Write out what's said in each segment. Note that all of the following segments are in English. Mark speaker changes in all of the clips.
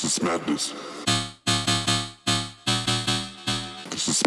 Speaker 1: is madness. This is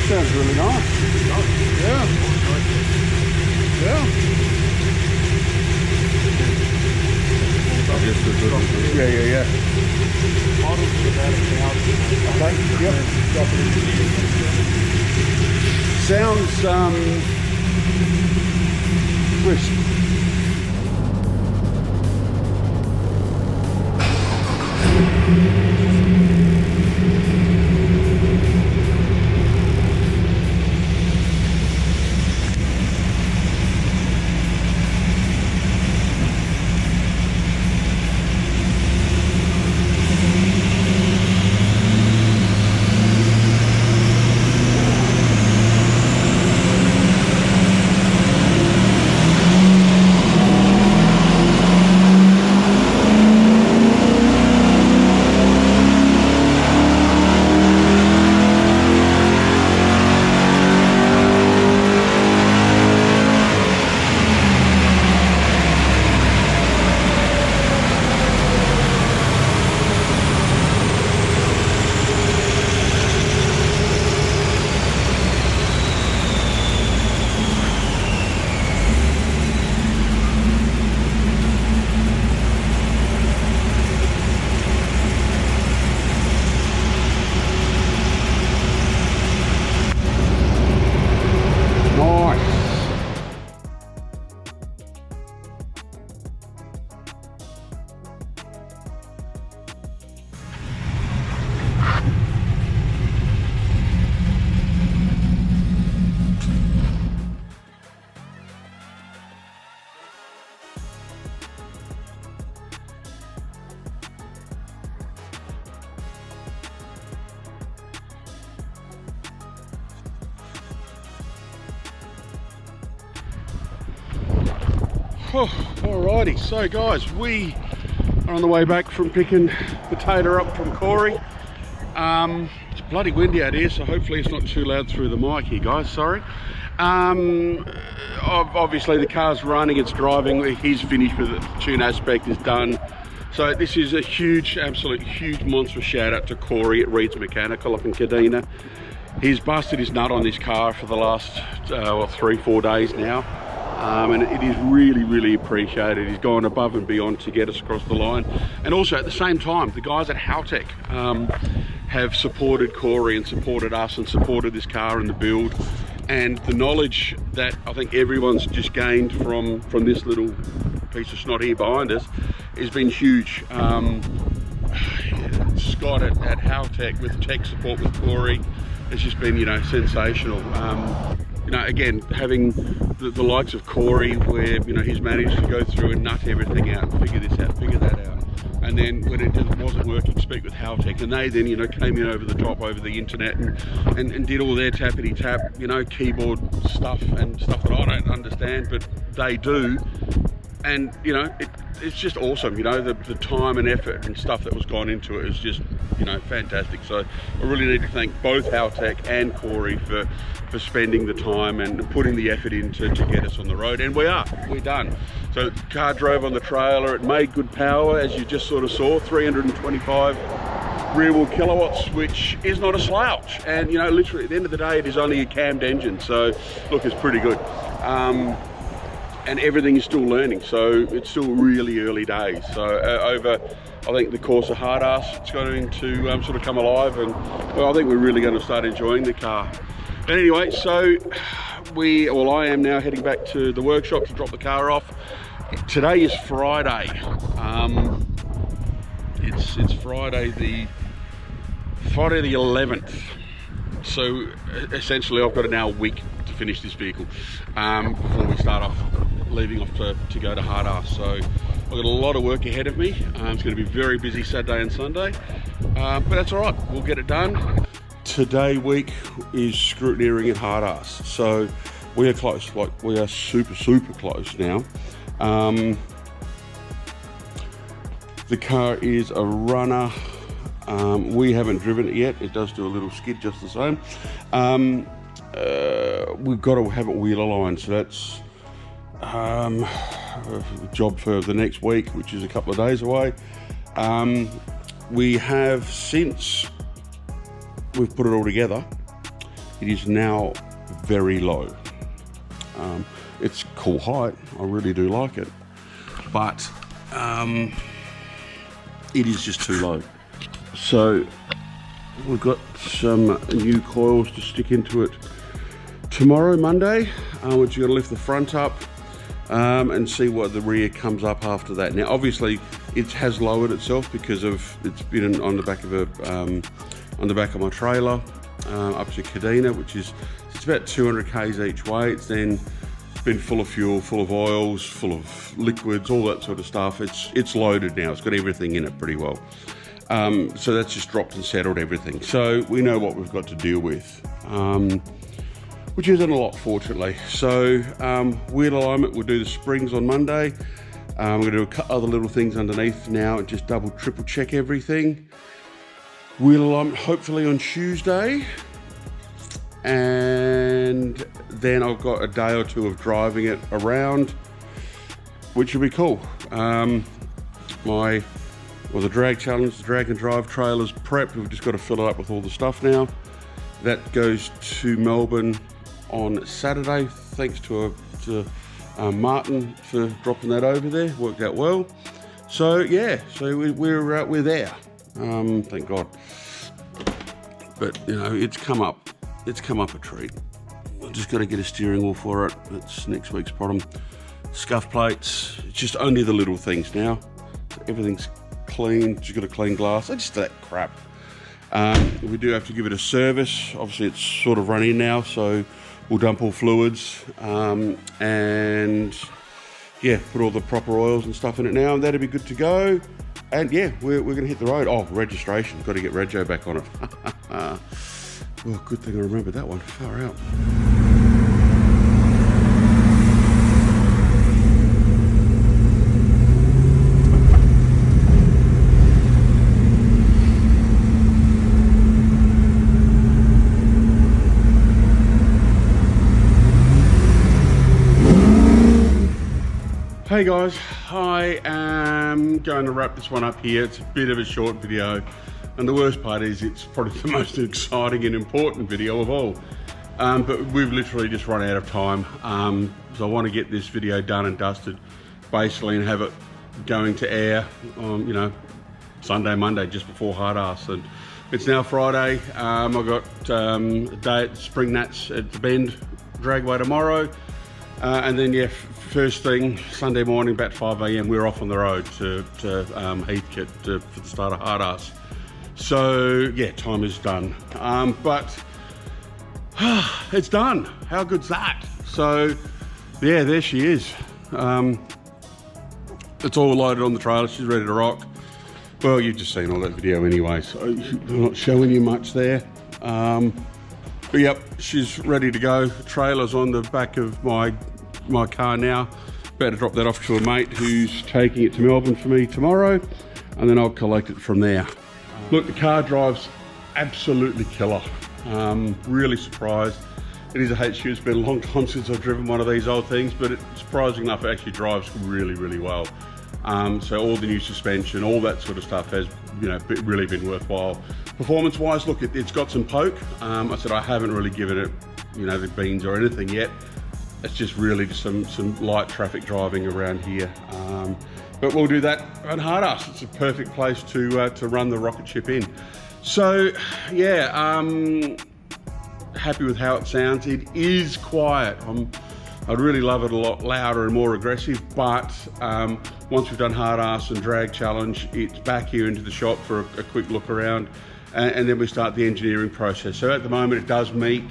Speaker 2: sounds really nice. Yeah. Yeah. Yeah. Okay. Yep. Sounds crisp. Alrighty, so guys, we are on the way back from picking potato up from Corey. It's bloody windy out here, so hopefully it's not too loud through the mic here, guys. Sorry. Obviously the car's running, it's driving, he's finished with it, the tune aspect is done. So this is a huge, absolute huge monster shout out to Corey at Reed's Mechanical up in Kadina. He's busted his nut on this car for the last 3-4 days now. And it is really appreciated. He's gone above and beyond to get us across the line. And also at the same time, the guys at Haltech have supported Corey and supported us and supported this car and the build. And the knowledge that I think everyone's just gained from this little piece of snot here behind us has been huge. Scott at Haltech with tech support with Corey has just been, you know, sensational. You know, again, having the likes of Corey, where, you know, he's managed to go through and nut everything out and figure this out, figure that out, and then when it just wasn't working, speak with Haltech, and they then, you know, came in over the top over the internet and did all their tappity tap, you know, keyboard stuff and stuff that I don't understand, but they do. And you know, it's just awesome, you know, the time and effort and stuff that was gone into it is just, you know, fantastic. So I really need to thank both Haltech and Corey for spending the time and putting the effort in to get us on the road, and we're done. So the car drove on the trailer, it made good power, as you just sort of saw, 325 rear wheel kilowatts, which is not a slouch. And you know, literally at the end of the day, it is only a cammed engine, so look, it's pretty good. And everything is still learning, so it's still really early days. So over, I think, the course of hard ass, it's going to sort of come alive, and well, I think we're really going to start enjoying the car. But anyway, so I am now heading back to the workshop to drop the car off. Today is Friday. It's Friday the 11th. So essentially, I've got now a week to finish this vehicle before we start off, leaving off to go to hard ass. So I've got a lot of work ahead of me. It's going to be very busy Saturday and Sunday, but that's all right, we'll get it done. Today week is scrutineering at hard ass, so we are close, like we are super close now. The car is a runner. We haven't driven it yet. It does do a little skid just the same. We've got to have it wheel aligned, so that's a job for the next week, which is a couple of days away. We have, since we've put it all together, it is now very low. It's cool height, I really do like it, but it is just too low. So we've got some new coils to stick into it tomorrow, Monday, which you're going to lift the front up and see what the rear comes up after that. Now obviously it has lowered itself because of it's been on the back of my trailer up to Cadena, which is, it's about 200 k's each way. It's then been full of fuel, full of oils, full of liquids, all that sort of stuff. It's loaded now, it's got everything in it pretty well. So that's just dropped and settled everything. So we know what we've got to deal with, which isn't a lot, fortunately. So wheel alignment, we'll do the springs on Monday. We're gonna do a couple other little things underneath now and just double, triple check everything. Wheel alignment hopefully on Tuesday. And then I've got a day or two of driving it around, which will be cool. The drag challenge, the drag and drive trailer's prepped. We've just got to fill it up with all the stuff now. That goes to Melbourne on Saturday. Thanks to Martin for dropping that over there. Worked out well. So yeah, so we're there. Thank God. But you know, it's come up a treat. I've just got to get a steering wheel for it. That's next week's problem. Scuff plates. It's just only the little things now. So everything's clean. Just got a clean glass. Just that crap. We do have to give it a service. Obviously it's sort of run in now, so we'll dump all fluids and yeah, put all the proper oils and stuff in it now, and that'll be good to go. And yeah, we're gonna hit the road. Oh, registration, got to get Rego back on it. Well, good thing I remembered that one. Far out. Hey guys, I am going to wrap this one up here. It's a bit of a short video, and the worst part is it's probably the most exciting and important video of all. But we've literally just run out of time, so I want to get this video done and dusted basically and have it going to air on, you know, Sunday, Monday, just before hard ass. And it's now Friday. I've got a day at Spring Nats at the Bend Dragway tomorrow. And then yeah, first thing Sunday morning about 5 AM we're off on the road to Heathcote for the start of hard ass. So yeah, time is done, but it's done. How good's that? So yeah, there she is. It's all loaded on the trailer. She's ready to rock. Well, you've just seen all that video anyway, so I'm not showing you much there. But yep, she's ready to go. Trailer's on the back of my car now. About to drop that off to a mate who's taking it to Melbourne for me tomorrow, and then I'll collect it from there. Look, the car drives absolutely killer. Really surprised. It is a HQ. It's been a long time since I've driven one of these old things, but surprisingly enough, it actually drives really, really well. So all the new suspension, all that sort of stuff has, you know, really been worthwhile. Performance-wise, look, it's got some poke. I said I haven't really given it, you know, the beans or anything yet. It's just really just some light traffic driving around here. But we'll do that on hard ass. It's a perfect place to run the rocket ship in. So yeah, happy with how it sounds. It is quiet. I'd really love it a lot louder and more aggressive, but once we've done hard ass and drag challenge, it's back here into the shop for a quick look around, and then we start the engineering process. So at the moment it does meet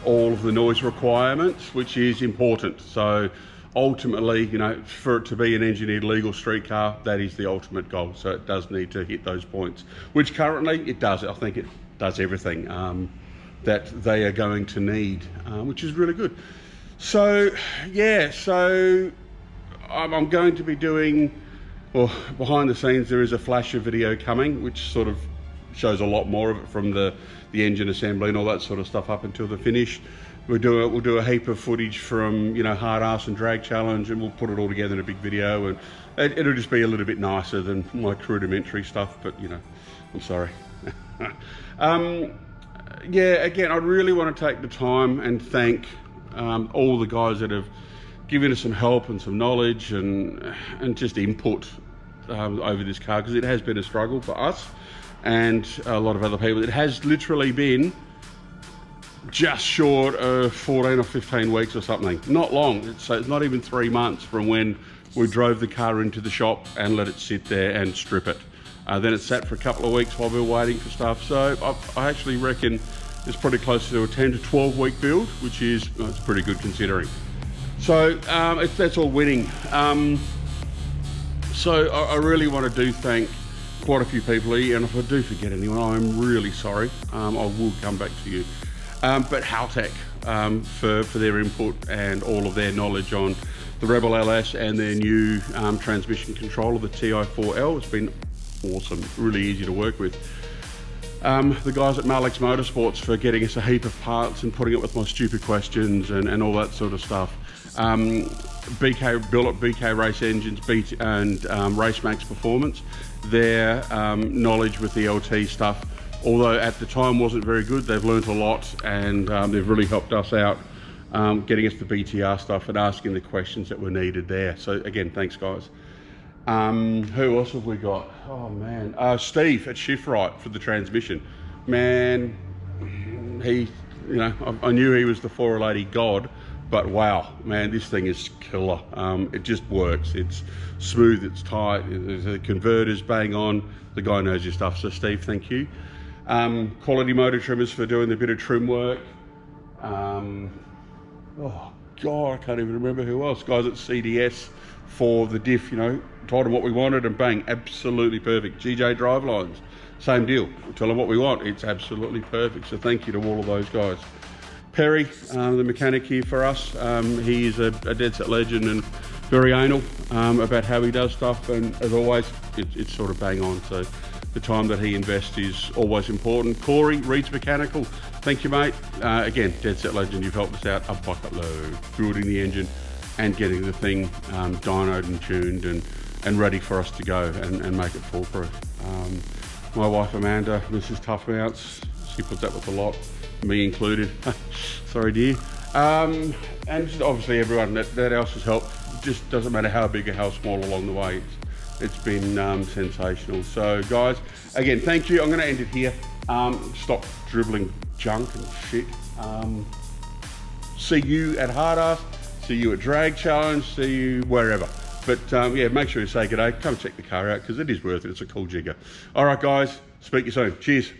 Speaker 2: all of the noise requirements, which is important. So ultimately, you know, for it to be an engineered legal street car, that is the ultimate goal. So it does need to hit those points, which currently it does. I think it does everything that they are going to need, which is really good. So yeah, so I'm going to be doing, well, behind the scenes there is a flasher video coming, which sort of shows a lot more of it, from the engine assembly and all that sort of stuff up until the finish. We'll do a heap of footage from, you know, hard ass and drag challenge, and we'll put it all together in a big video, and it'll just be a little bit nicer than my rudimentary stuff, but you know, I'm sorry. Yeah, again, I really want to take the time and thank all the guys that have given us some help and some knowledge and just input over this car, because it has been a struggle for us and a lot of other people. It has literally been just short of 14 or 15 weeks or something. Not long. So it's not even 3 months from when we drove the car into the shop and let it sit there and strip it. Then it sat for a couple of weeks while we were waiting for stuff. So I actually reckon it's probably closer to a 10 to 12 week build, which is, it's pretty good considering. So that's all winning. So I really want to thank quite a few people here, and if I do forget anyone, I'm really sorry. I will come back to you. But Haltech for their input and all of their knowledge on the Rebel LS and their new transmission controller, the TI4L. It's been awesome, really easy to work with. The guys at Malik's Motorsports for getting us a heap of parts and putting it with my stupid questions and all that sort of stuff. BK Race Engines and Racemax Performance, their knowledge with the LT stuff, although at the time wasn't very good, they've learnt a lot, and they've really helped us out getting us the BTR stuff and asking the questions that were needed there. So again, thanks guys. Who else have we got? Oh man, Steve at Shift Right for the transmission. Man, he, you know, I knew he was the 480 god, but wow, man, this thing is killer. It just works. It's smooth, it's tight, the converters bang on. The guy knows his stuff, so Steve, thank you. Quality Motor Trimmers for doing the bit of trim work. Oh God, I can't even remember who else. Guys at CDS for the diff, you know, told them what we wanted and bang, absolutely perfect. GJ Drivelines, same deal. Tell them what we want, it's absolutely perfect. So thank you to all of those guys. Perry, the mechanic here for us, he is a dead set legend and very anal about how he does stuff, and as always, it's sort of bang on. So the time that he invests is always important. Corey, Reed's Mechanical, thank you mate. Again, dead set legend, you've helped us out a bucket load, building the engine and getting the thing dynoed and tuned and ready for us to go and make it foolproof. My wife Amanda, Mrs. Tuff Mounts, she puts up with a lot, me included. Sorry dear. And just obviously everyone that else has helped. It just doesn't matter how big or how small along the way. It's been sensational. So guys, again, thank you. I'm going to end it here. Stop dribbling junk and shit. See you at Hard Ass, see you at Drag Challenge, see you wherever. But yeah, make sure you say good day. Come check the car out because it is worth it. It's a cool jigger. All right, guys, speak to you soon. Cheers.